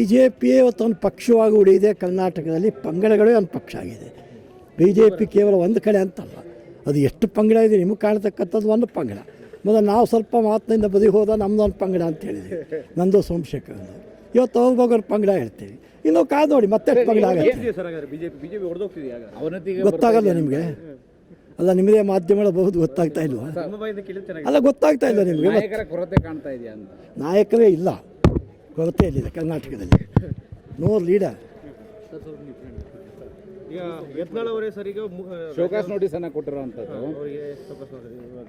BJP ಇವತ್ತು ಒಂದು ಪಕ್ಷವಾಗಿ ಉಳಿದಿದೆ. ಕರ್ನಾಟಕದಲ್ಲಿ ಪಂಗಡಗಳೇ ಒಂದು ಪಕ್ಷ ಆಗಿದೆ. BJP ಕೇವಲ ಒಂದು ಕಡೆ ಅಂತಲ್ಲ, ಅದು ಎಷ್ಟು ಪಂಗಡ ಇದೆ ನಿಮಗೆ ಕಾಣ್ತಕ್ಕಂಥದ್ದು ಒಂದು ಪಂಗಡ. ಮೊದಲು ನಾವು ಸ್ವಲ್ಪ ಮಾತಿನಿಂದ ಬದಿ ಹೋದ ನಮ್ಮದೊಂದು ಪಂಗಡ ಅಂತ ಹೇಳಿದ್ವಿ, ನಂದು ಸೋಮಶೇಖರ್. ಇವತ್ತು ಹೋಗೋರು ಪಂಗಡ ಹೇಳ್ತೀವಿ. ಇನ್ನು ಕಾದು ನೋಡಿ ಮತ್ತೆ ಪಂಗಡ ಆಗುತ್ತೆ. ಗೊತ್ತಾಗಲ್ಲ ನಿಮಗೆ? ಅಲ್ಲ, ನಿಮ್ಮದೇ ಮಾಧ್ಯಮಗಳು ಬಹುದು ಗೊತ್ತಾಗ್ತಾ ಇಲ್ವಾ? ಅಲ್ಲ, ಗೊತ್ತಾಗ್ತಾ ಇಲ್ಲ ನಿಮಗೆ? ನಾಯಕರೇ ಇಲ್ಲ, ಕೊರತೆ ಇಲ್ಲಿದೆ ಕರ್ನಾಟಕದಲ್ಲಿ. No leader.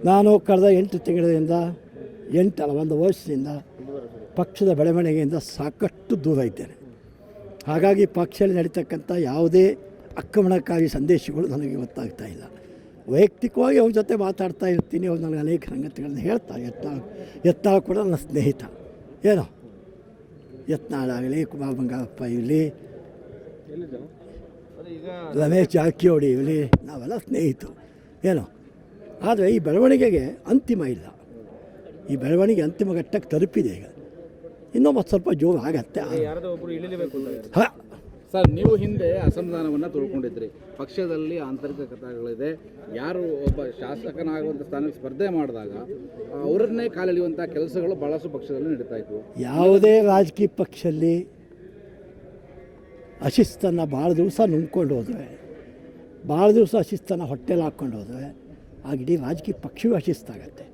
ನಾನು ಕಳೆದ 8 ತಿಂಗಳಿಂದ ಒಂದು ವರ್ಷದಿಂದ ಪಕ್ಷದ ಬೆಳವಣಿಗೆಯಿಂದ ಸಾಕಷ್ಟು ದೂರ ಇದ್ದೇನೆ. ಹಾಗಾಗಿ ಪಕ್ಷದಲ್ಲಿ ನಡೀತಕ್ಕಂಥ ಯಾವುದೇ ಆಕ್ರಮಣಕಾರಿ ಸಂದೇಶಗಳು ನನಗೆ ಗೊತ್ತಾಗ್ತಾ ಇಲ್ಲ. ವೈಯಕ್ತಿಕವಾಗಿ ಅವ್ರ ಜೊತೆ ಮಾತಾಡ್ತಾ ಇರ್ತೀನಿ. ಅವ್ರು ನನಗೆ ಅನೇಕ ಸಂಗತಿಗಳನ್ನು ಹೇಳ್ತಾರೆ. ಯತ್ನಾಳ್ ಕೂಡ ನನ್ನ ಸ್ನೇಹಿತ. ಏನೋ ಯತ್ನಾಳಾಗಲಿ, ಕುಮಾರ್ ಬಂಗಾರಪ್ಪ ಇರಲಿ, ರಮೇಶ್ ಜಾರಕಿಹೊಳಿ ಇರಲಿ, ನಾವೆಲ್ಲ ಸ್ನೇಹಿತರು. ಏನೋ ಆದರೆ ಈ ಬೆಳವಣಿಗೆಗೆ ಅಂತಿಮ ಇಲ್ಲ. ಈ ಬೆಳವಣಿಗೆ ಅಂತಿಮ ಘಟ್ಟಕ್ಕೆ ತಲುಪಿದೆ. ಈಗ ಇನ್ನೂ ಮತ್ತು ಸ್ವಲ್ಪ ಜೋರು ಆಗತ್ತೆ. ಹಾಂ ಸರ್, ನೀವು ಹಿಂದೆ ಅಸಮಾಧಾನವನ್ನು ತಿಳ್ಕೊಂಡಿದ್ರಿ. ಪಕ್ಷದಲ್ಲಿ ಆಂತರಿಕ ಕಥೆಗಳಿದೆ. ಯಾರು ಒಬ್ಬ ಶಾಸಕನಾಗುವಂಥ ಸ್ಥಾನಕ್ಕೆ ಸ್ಪರ್ಧೆ ಮಾಡಿದಾಗ ಅವರನ್ನೇ ಕಾಲೆಳೆಯುವಂಥ ಕೆಲಸಗಳು ಭಾಳಷ್ಟು ಪಕ್ಷದಲ್ಲಿ ನಡೀತಾ ಇತ್ತು. ಯಾವುದೇ ರಾಜಕೀಯ ಪಕ್ಷದಲ್ಲಿ ಅಶಿಸ್ತನ್ನು ಭಾಳ ದಿವಸ ನುಂಗ್ಕೊಂಡು ಹೋದರೆ, ಭಾಳ ದಿವಸ ಅಶಿಸ್ತನ್ನು ಹೊಟ್ಟೆಲಿ ಹಾಕ್ಕೊಂಡು ಹೋದರೆ ಆಗ ಇಡೀ ರಾಜಕೀಯ ಪಕ್ಷವೂ ಅಶಿಸ್ತಾಗತ್ತೆ.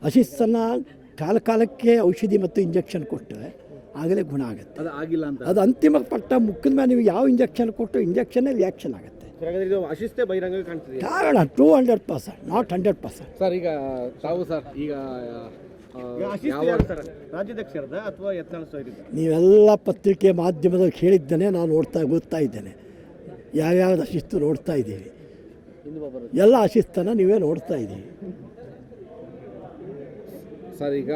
ಅಶಿಸ್ತನ್ನು ಕಾಲಕ್ಕೆ ಔಷಧಿ ಮತ್ತು ಇಂಜೆಕ್ಷನ್ ಕೊಟ್ಟರೆ ಆಗಲೇ ಗುಣ ಆಗುತ್ತೆ. ಅದು ಆಗಿಲ್ಲ ಅಂತ, ಅದು ಅಂತಿಮ ಪಟ್ಟ ಮುಖದ ಮೇಲೆ ನೀವು ಯಾವ ಇಂಜೆಕ್ಷನ್ ಕೊಟ್ಟು ಇಂಜೆಕ್ಷನ್ನೇ ರಿಯಾಕ್ಷನ್ ಆಗುತ್ತೆ. ಅಶಿಸ್ತೇ ಬಹಿರಂಗ ಕಾಣ್ತದೆ. ಕಾರಣ 200%, ನಾಟ್ 100%. ಸರ್, ಈಗ ತಾವು ಸರ್ ಈಗ ರಾಜ್ಯಾಧ್ಯಕ್ಷರದ ಅಥವಾ ನೀವೆಲ್ಲ ಪತ್ರಿಕೆ ಮಾಧ್ಯಮದಲ್ಲಿ ಹೇಳಿದ್ದೇನೆ, ನಾನು ಓದ್ತಾ ಇದ್ದೇನೆ. ಯಾವ್ಯಾವ್ದು ಅಶಿಸ್ತು ನೋಡ್ತಾ ಇದ್ದೀವಿ. ಎಲ್ಲ ಅಶಿಸ್ತನ್ನು ನೀವೇ ನೋಡ್ತಾ ಇದ್ದೀವಿ. ಸರ್, ಈಗ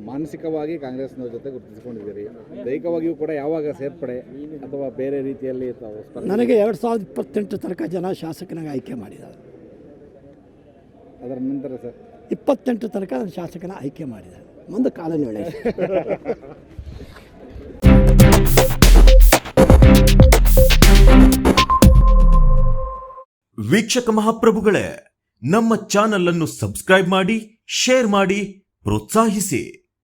ಮಾನಸಿಕವಾಗಿ ಕಾಂಗ್ರೆಸ್ನವ್ರ ಜೊತೆ ಗುರುತಿಸಿಕೊಂಡಿದ್ದೀರಿ. ದೈಹಿಕವಾಗಿಯೂ ಕೂಡ ಯಾವಾಗ ಸೇರ್ಪಡೆ ಅಥವಾ ಬೇರೆ ರೀತಿಯಲ್ಲಿ ನನಗೆ 2028 ತನಕ ಜನ ಶಾಸಕನಾಗಿ ಆಯ್ಕೆ ಮಾಡಿದ್ದಾರೆ. ಅದರ ನಂತರ ಸರ್ 28 ತನಕ ನಾನು ಶಾಸಕನ ಆಯ್ಕೆ ಮಾಡಿದ್ದಾರೆ. ಮುಂದೆ ಕಾಲ ನೋಡಿ. ವೀಕ್ಷಕ ಮಹಾಪ್ರಭುಗಳೇ, ನಮ್ಮ ಚಾನಲ್ ಅನ್ನು ಸಬ್ಸ್ಕ್ರೈಬ್ ಮಾಡಿ, ಶೇರ್ ಮಾಡಿ, ಪ್ರೋತ್ಸಾಹಿಸಿ.